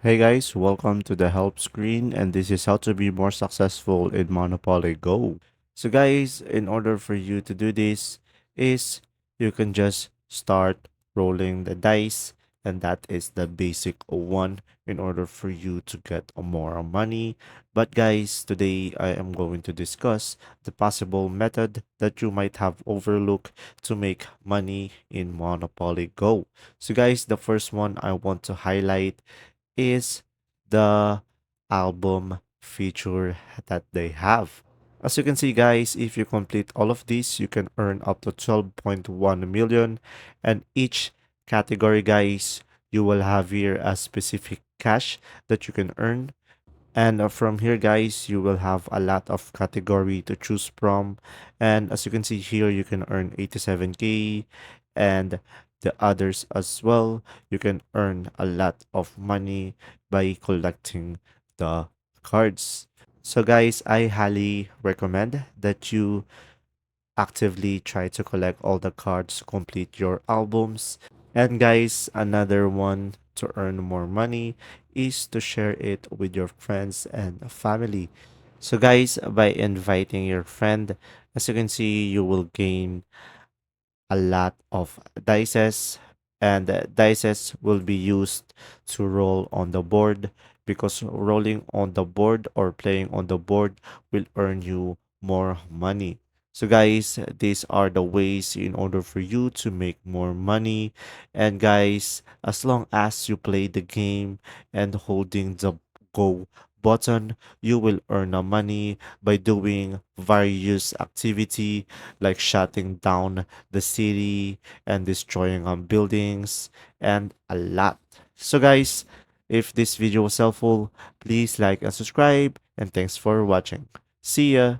Hey guys, welcome to the help screen, and this is how to be more successful in Monopoly Go. So guys, in order for you to do this is you can just start rolling the dice, and that is the basic one in order for you to get more money. But guys, today I am going to discuss the possible method that you might have overlooked to make money in Monopoly Go. So guys, the first one I want to highlight is the album feature that they have. As you can see, guys, if you complete all of these, you can earn up to 12.1 million. And each category, guys, you will have here a specific cash that you can earn. And from here, guys, you will have a lot of category to choose from. And as you can see here, you can earn 87K and the others as well. You can earn a lot of money by collecting the cards. So guys, I highly recommend that you actively try to collect all the cards to complete your albums. And guys, another one to earn more money is to share it with your friends and family. So guys, by inviting your friend, as you can see, you will gain a lot of dices, and dices will be used to roll on the board, because rolling on the board or playing on the board will earn you more money. So guys, these are the ways in order for you to make more money. And guys, as long as you play the game and holding the go button, you will earn the money by doing various activity like shutting down the city and destroying buildings and a lot. So guys, if this video was helpful, please like and subscribe, and thanks for watching. See ya.